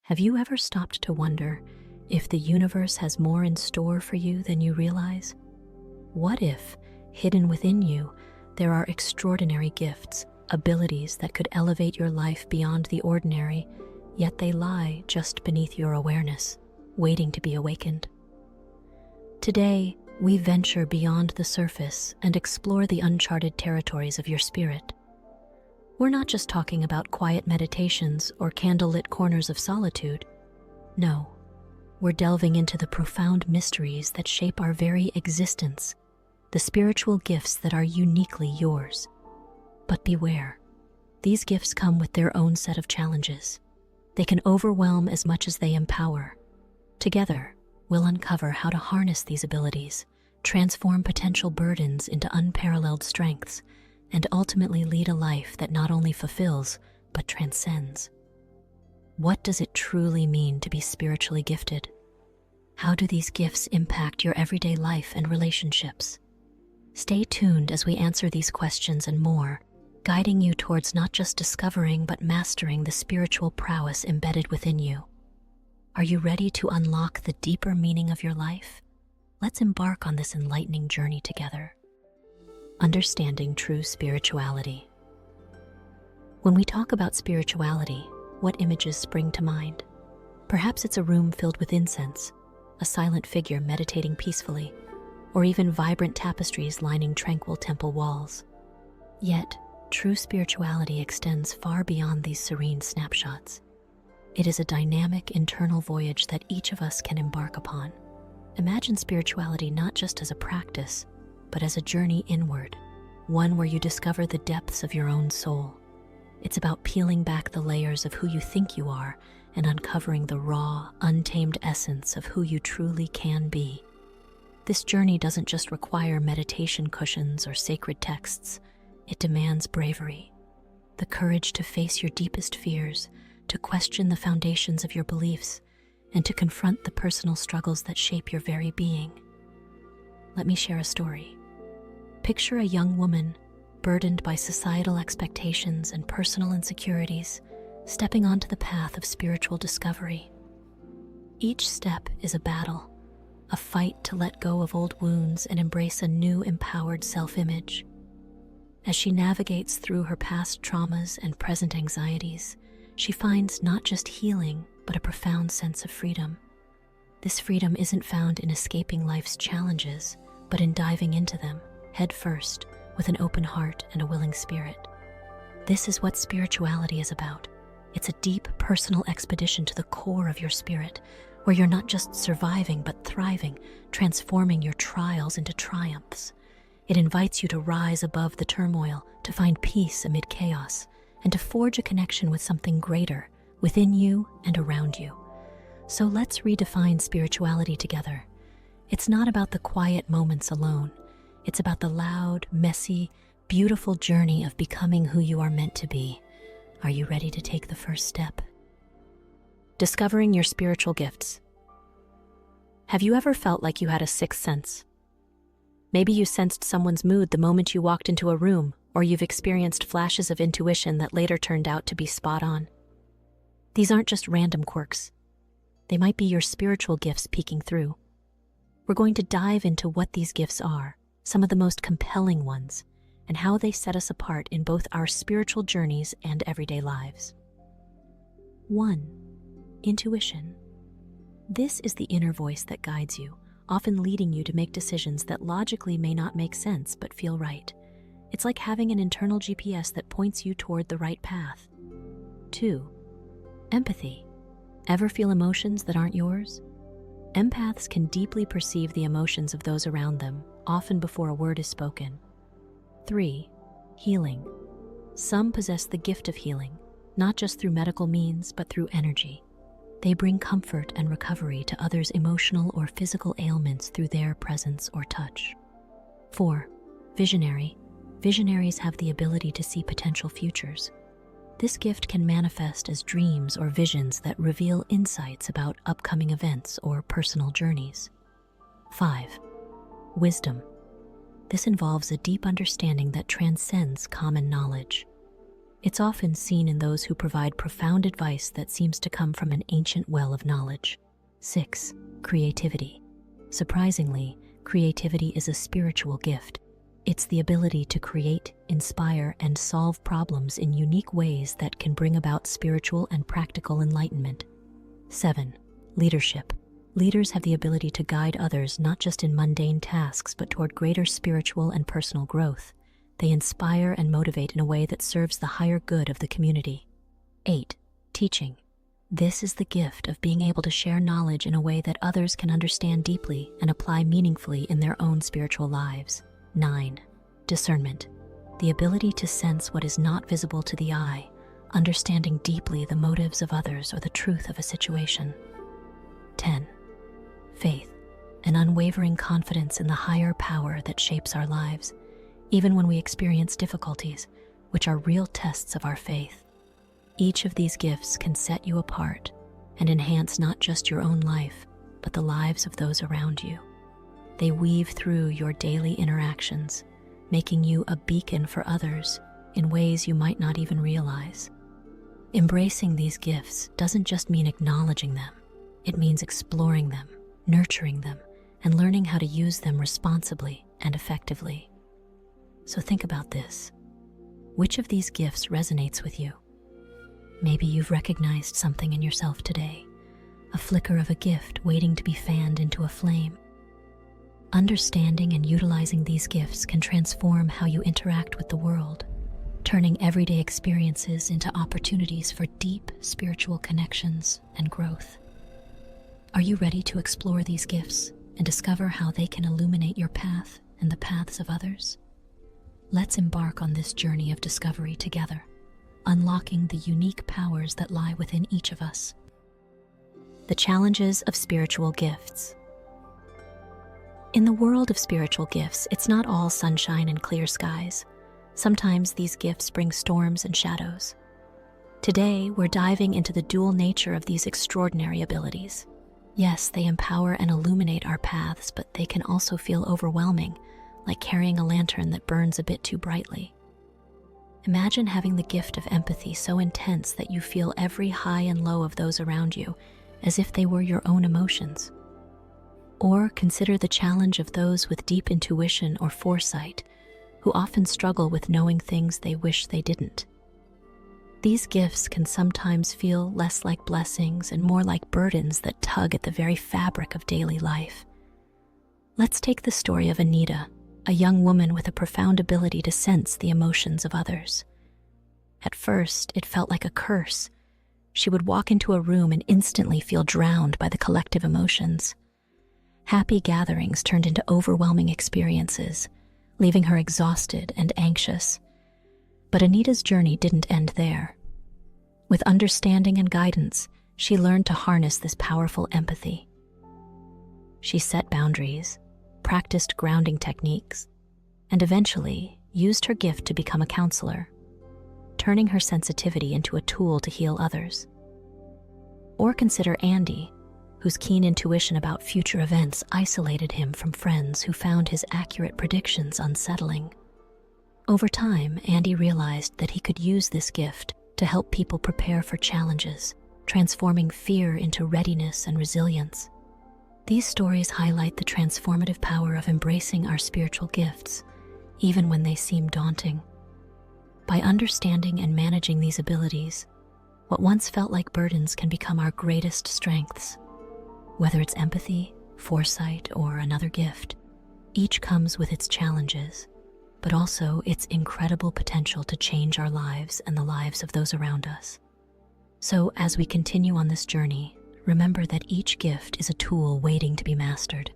Have you ever stopped to wonder if the universe has more in store for you than you realize? What if, hidden within you, there are extraordinary gifts, abilities that could elevate your life beyond the ordinary, yet they lie just beneath your awareness, waiting to be awakened? Today, we venture beyond the surface and explore the uncharted territories of your spirit. We're not just talking about quiet meditations or candlelit corners of solitude. No, we're delving into the profound mysteries that shape our very existence, the spiritual gifts that are uniquely yours. But beware, these gifts come with their own set of challenges. They can overwhelm as much as they empower. Together, we'll uncover how to harness these abilities, transform potential burdens into unparalleled strengths, and ultimately lead a life that not only fulfills, but transcends. What does it truly mean to be spiritually gifted? How do these gifts impact your everyday life and relationships? Stay tuned as we answer these questions and more, guiding you towards not just discovering but mastering the spiritual prowess embedded within you. Are you ready to unlock the deeper meaning of your life? Let's embark on this enlightening journey together. Understanding true spirituality. When we talk about spirituality, what images spring to mind? Perhaps it's a room filled with incense, a silent figure meditating peacefully, or even vibrant tapestries lining tranquil temple walls. Yet, true spirituality extends far beyond these serene snapshots. It is a dynamic internal voyage that each of us can embark upon. Imagine spirituality not just as a practice, but as a journey inward, one where you discover the depths of your own soul. It's about peeling back the layers of who you think you are and uncovering the raw, untamed essence of who you truly can be. This journey doesn't just require meditation cushions or sacred texts. It demands bravery, the courage to face your deepest fears, to question the foundations of your beliefs, and to confront the personal struggles that shape your very being. Let me share a story. Picture a young woman, burdened by societal expectations and personal insecurities, stepping onto the path of spiritual discovery. Each step is a battle, a fight to let go of old wounds and embrace a new empowered self-image. As she navigates through her past traumas and present anxieties, she finds not just healing, but a profound sense of freedom. This freedom isn't found in escaping life's challenges, but in diving into them, head first, with an open heart and a willing spirit. This is what spirituality is about. It's a deep, personal expedition to the core of your spirit, where you're not just surviving, but thriving, transforming your trials into triumphs. It invites you to rise above the turmoil, to find peace amid chaos, and to forge a connection with something greater, within you and around you. So let's redefine spirituality together. It's not about the quiet moments alone. It's about the loud, messy, beautiful journey of becoming who you are meant to be. Are you ready to take the first step? Discovering your spiritual gifts. Have you ever felt like you had a sixth sense? Maybe you sensed someone's mood the moment you walked into a room, or you've experienced flashes of intuition that later turned out to be spot on. These aren't just random quirks. They might be your spiritual gifts peeking through. We're going to dive into what these gifts are, some of the most compelling ones, and how they set us apart in both our spiritual journeys and everyday lives. 1. Intuition. This is the inner voice that guides you, often leading you to make decisions that logically may not make sense but feel right. It's like having an internal GPS that points you toward the right path. 2. Empathy. Ever feel emotions that aren't yours? Empaths can deeply perceive the emotions of those around them, often before a word is spoken. 3. Healing. Some possess the gift of healing, not just through medical means, but through energy. They bring comfort and recovery to others' emotional or physical ailments through their presence or touch. 4. Visionary. Visionaries have the ability to see potential futures. This gift can manifest as dreams or visions that reveal insights about upcoming events or personal journeys. 5. Wisdom. This involves a deep understanding that transcends common knowledge. It's often seen in those who provide profound advice that seems to come from an ancient well of knowledge. 6. Creativity. Surprisingly, creativity is a spiritual gift. It's the ability to create, inspire, and solve problems in unique ways that can bring about spiritual and practical enlightenment. 7. Leadership. Leaders have the ability to guide others not just in mundane tasks but toward greater spiritual and personal growth. They inspire and motivate in a way that serves the higher good of the community. 8. Teaching. This is the gift of being able to share knowledge in a way that others can understand deeply and apply meaningfully in their own spiritual lives. 9. Discernment. The ability to sense what is not visible to the eye, understanding deeply the motives of others or the truth of a situation. 10. Faith. An unwavering confidence in the higher power that shapes our lives, even when we experience difficulties, which are real tests of our faith. Each of these gifts can set you apart and enhance not just your own life, but the lives of those around you. They weave through your daily interactions, making you a beacon for others in ways you might not even realize. Embracing these gifts doesn't just mean acknowledging them. It means exploring them, nurturing them, and learning how to use them responsibly and effectively. So think about this. Which of these gifts resonates with you? Maybe you've recognized something in yourself today, a flicker of a gift waiting to be fanned into a flame. Understanding and utilizing these gifts can transform how you interact with the world, turning everyday experiences into opportunities for deep spiritual connections and growth. Are you ready to explore these gifts and discover how they can illuminate your path and the paths of others? Let's embark on this journey of discovery together, unlocking the unique powers that lie within each of us. The challenges of spiritual gifts. In the world of spiritual gifts, it's not all sunshine and clear skies. Sometimes these gifts bring storms and shadows. Today, we're diving into the dual nature of these extraordinary abilities. Yes, they empower and illuminate our paths, but they can also feel overwhelming, like carrying a lantern that burns a bit too brightly. Imagine having the gift of empathy so intense that you feel every high and low of those around you, as if they were your own emotions. Or consider the challenge of those with deep intuition or foresight, who often struggle with knowing things they wish they didn't. These gifts can sometimes feel less like blessings and more like burdens that tug at the very fabric of daily life. Let's take the story of Anita, a young woman with a profound ability to sense the emotions of others. At first, it felt like a curse. She would walk into a room and instantly feel drowned by the collective emotions. Happy gatherings turned into overwhelming experiences, leaving her exhausted and anxious. But Anita's journey didn't end there. With understanding and guidance, she learned to harness this powerful empathy. She set boundaries, practiced grounding techniques, and eventually used her gift to become a counselor, turning her sensitivity into a tool to heal others. Or consider Andy, whose keen intuition about future events isolated him from friends who found his accurate predictions unsettling. Over time, Andy realized that he could use this gift to help people prepare for challenges, transforming fear into readiness and resilience. These stories highlight the transformative power of embracing our spiritual gifts, even when they seem daunting. By understanding and managing these abilities, what once felt like burdens can become our greatest strengths. Whether it's empathy, foresight, or another gift, each comes with its challenges, but also its incredible potential to change our lives and the lives of those around us. So, as we continue on this journey, remember that each gift is a tool waiting to be mastered.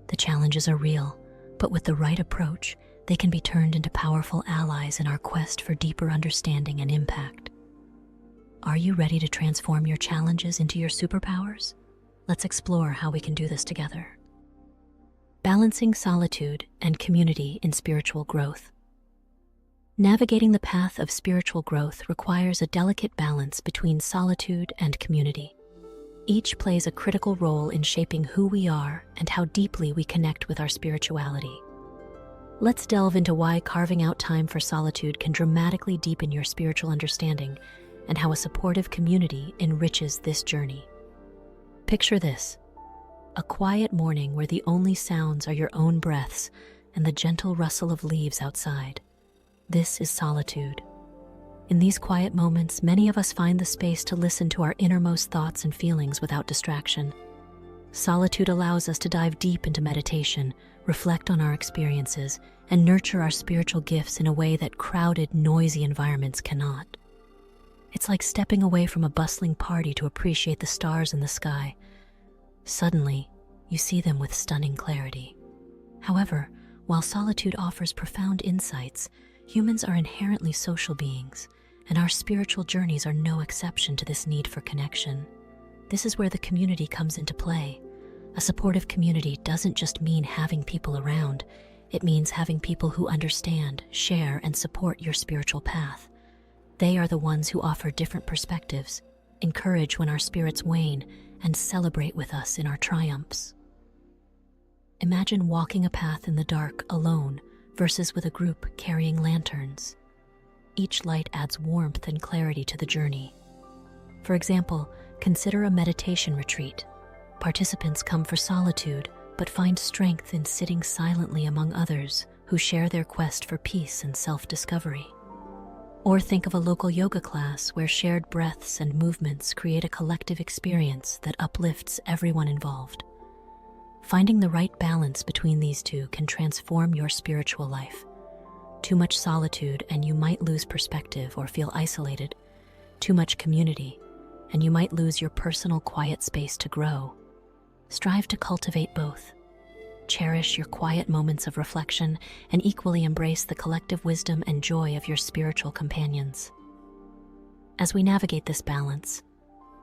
The challenges are real, but with the right approach, they can be turned into powerful allies in our quest for deeper understanding and impact. Are you ready to transform your challenges into your superpowers? Let's explore how we can do this together. Balancing solitude and community in spiritual growth. Navigating the path of spiritual growth requires a delicate balance between solitude and community. Each plays a critical role in shaping who we are and how deeply we connect with our spirituality. Let's delve into why carving out time for solitude can dramatically deepen your spiritual understanding and how a supportive community enriches this journey. Picture this: a quiet morning where the only sounds are your own breaths and the gentle rustle of leaves outside. This is solitude. In these quiet moments, many of us find the space to listen to our innermost thoughts and feelings without distraction. Solitude allows us to dive deep into meditation, reflect on our experiences, and nurture our spiritual gifts in a way that crowded, noisy environments cannot. It's like stepping away from a bustling party to appreciate the stars in the sky. Suddenly, you see them with stunning clarity. However, while solitude offers profound insights, humans are inherently social beings, and our spiritual journeys are no exception to this need for connection. This is where the community comes into play. A supportive community doesn't just mean having people around. It means having people who understand, share, and support your spiritual path. They are the ones who offer different perspectives, encourage when our spirits wane, and celebrate with us in our triumphs. Imagine walking a path in the dark alone versus with a group carrying lanterns. Each light adds warmth and clarity to the journey. For example, consider a meditation retreat. Participants come for solitude, but find strength in sitting silently among others who share their quest for peace and self-discovery. Or think of a local yoga class where shared breaths and movements create a collective experience that uplifts everyone involved. Finding the right balance between these two can transform your spiritual life. Too much solitude and you might lose perspective or feel isolated. Too much community and you might lose your personal quiet space to grow. Strive to cultivate both. Cherish your quiet moments of reflection and equally embrace the collective wisdom and joy of your spiritual companions. As we navigate this balance,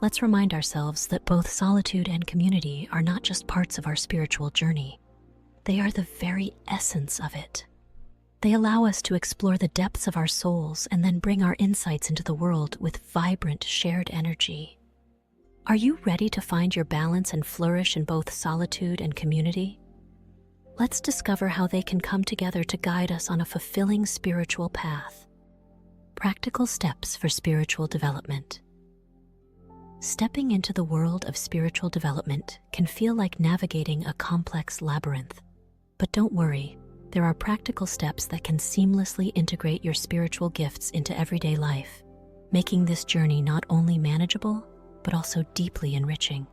let's remind ourselves that both solitude and community are not just parts of our spiritual journey. They are the very essence of it. They allow us to explore the depths of our souls and then bring our insights into the world with vibrant, shared energy. Are you ready to find your balance and flourish in both solitude and community? Let's discover how they can come together to guide us on a fulfilling spiritual path. Practical steps for spiritual development. Stepping into the world of spiritual development can feel like navigating a complex labyrinth. But don't worry, there are practical steps that can seamlessly integrate your spiritual gifts into everyday life, making this journey not only manageable, but also deeply enriching.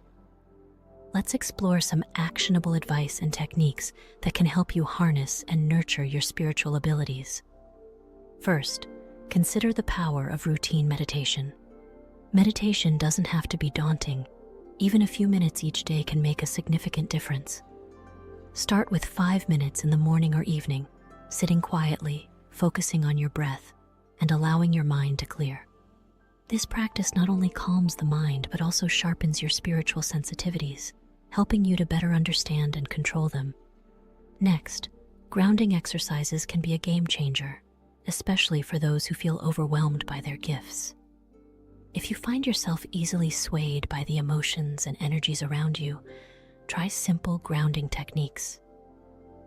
Let's explore some actionable advice and techniques that can help you harness and nurture your spiritual abilities. First, consider the power of routine meditation. Meditation doesn't have to be daunting. Even a few minutes each day can make a significant difference. Start with 5 minutes in the morning or evening, sitting quietly, focusing on your breath, and allowing your mind to clear. This practice not only calms the mind, but also sharpens your spiritual sensitivities, helping you to better understand and control them. Next, grounding exercises can be a game changer, especially for those who feel overwhelmed by their gifts. If you find yourself easily swayed by the emotions and energies around you, try simple grounding techniques.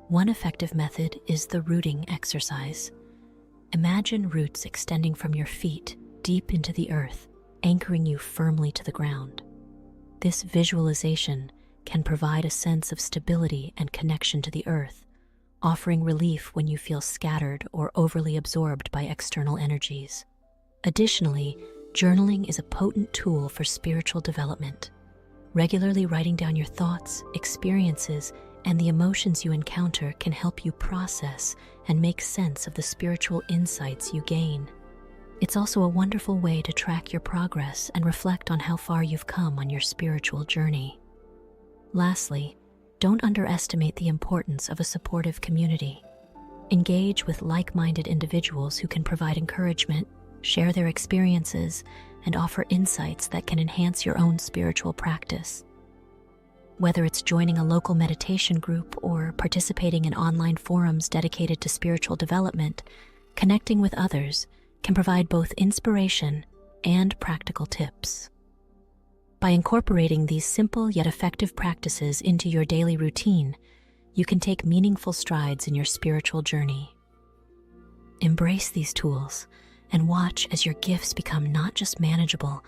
One effective method is the rooting exercise. Imagine roots extending from your feet deep into the earth, anchoring you firmly to the ground. This visualization can provide a sense of stability and connection to the earth, offering relief when you feel scattered or overly absorbed by external energies. Additionally, journaling is a potent tool for spiritual development. Regularly writing down your thoughts, experiences, and the emotions you encounter can help you process and make sense of the spiritual insights you gain. It's also a wonderful way to track your progress and reflect on how far you've come on your spiritual journey. Lastly, don't underestimate the importance of a supportive community. Engage with like-minded individuals who can provide encouragement, share their experiences, and offer insights that can enhance your own spiritual practice. Whether it's joining a local meditation group or participating in online forums dedicated to spiritual development, connecting with others can provide both inspiration and practical tips. By incorporating these simple yet effective practices into your daily routine, you can take meaningful strides in your spiritual journey. Embrace these tools and watch as your gifts become not just manageable,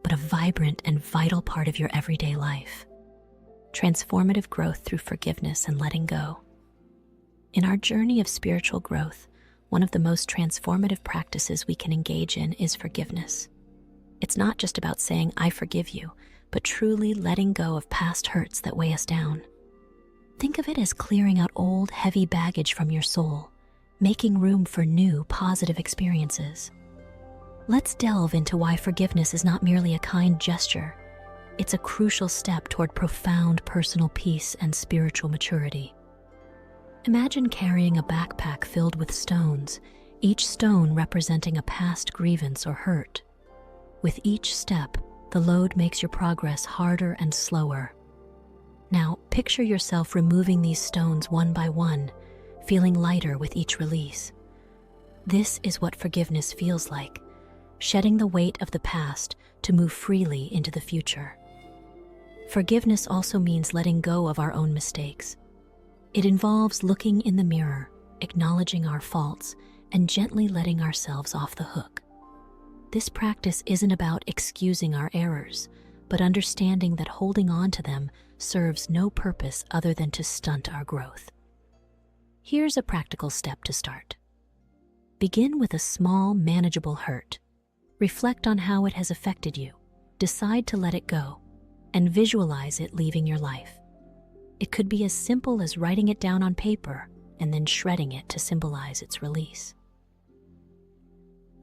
but a vibrant and vital part of your everyday life. Transformative growth through forgiveness and letting go. In our journey of spiritual growth, one of the most transformative practices we can engage in is forgiveness. It's not just about saying, "I forgive you," but truly letting go of past hurts that weigh us down. Think of it as clearing out old, heavy baggage from your soul, making room for new, positive experiences. Let's delve into why forgiveness is not merely a kind gesture. It's a crucial step toward profound personal peace and spiritual maturity. Imagine carrying a backpack filled with stones, each stone representing a past grievance or hurt. With each step, the load makes your progress harder and slower. Now, picture yourself removing these stones one by one, feeling lighter with each release. This is what forgiveness feels like, shedding the weight of the past to move freely into the future. Forgiveness also means letting go of our own mistakes. It involves looking in the mirror, acknowledging our faults, and gently letting ourselves off the hook. This practice isn't about excusing our errors, but understanding that holding on to them serves no purpose other than to stunt our growth. Here's a practical step to start. Begin with a small, manageable hurt. Reflect on how it has affected you, decide to let it go, and visualize it leaving your life. It could be as simple as writing it down on paper and then shredding it to symbolize its release.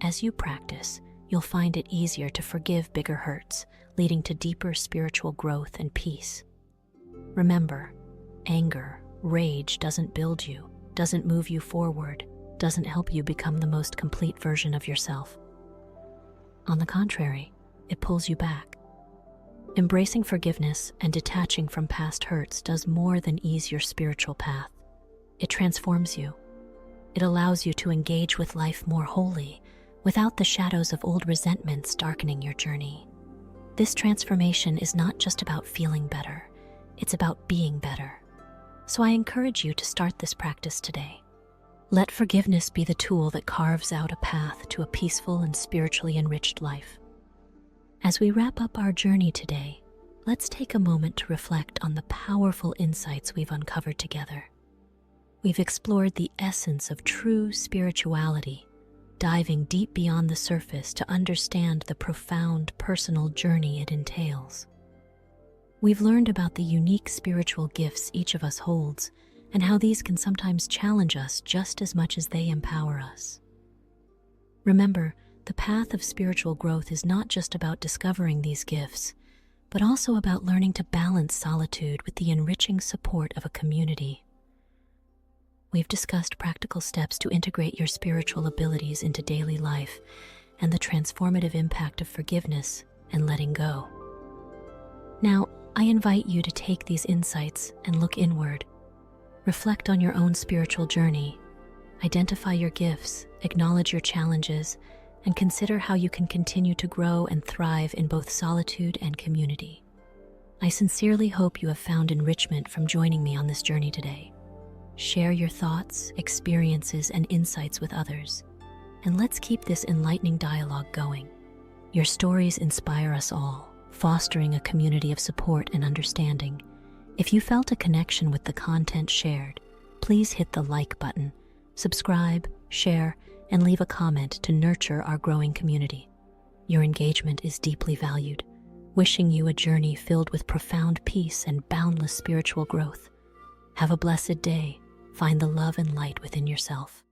As you practice, you'll find it easier to forgive bigger hurts, leading to deeper spiritual growth and peace. Remember, anger, rage doesn't build you, doesn't move you forward, doesn't help you become the most complete version of yourself. On the contrary, it pulls you back. Embracing forgiveness and detaching from past hurts does more than ease your spiritual path. It transforms you. It allows you to engage with life more wholly, without the shadows of old resentments darkening your journey. This transformation is not just about feeling better, it's about being better. So I encourage you to start this practice today. Let forgiveness be the tool that carves out a path to a peaceful and spiritually enriched life. As we wrap up our journey today, let's take a moment to reflect on the powerful insights we've uncovered together. We've explored the essence of true spirituality, diving deep beyond the surface to understand the profound personal journey it entails. We've learned about the unique spiritual gifts each of us holds and how these can sometimes challenge us just as much as they empower us. Remember, the path of spiritual growth is not just about discovering these gifts, but also about learning to balance solitude with the enriching support of a community. We've discussed practical steps to integrate your spiritual abilities into daily life and the transformative impact of forgiveness and letting go. Now, I invite you to take these insights and look inward. Reflect on your own spiritual journey, identify your gifts, acknowledge your challenges, and consider how you can continue to grow and thrive in both solitude and community. I sincerely hope you have found enrichment from joining me on this journey today. Share your thoughts, experiences, and insights with others, and let's keep this enlightening dialogue going. Your stories inspire us all, fostering a community of support and understanding. If you felt a connection with the content shared, please hit the like button, subscribe, share, and leave a comment to nurture our growing community. Your engagement is deeply valued. Wishing you a journey filled with profound peace and boundless spiritual growth. Have a blessed day. Find the love and light within yourself.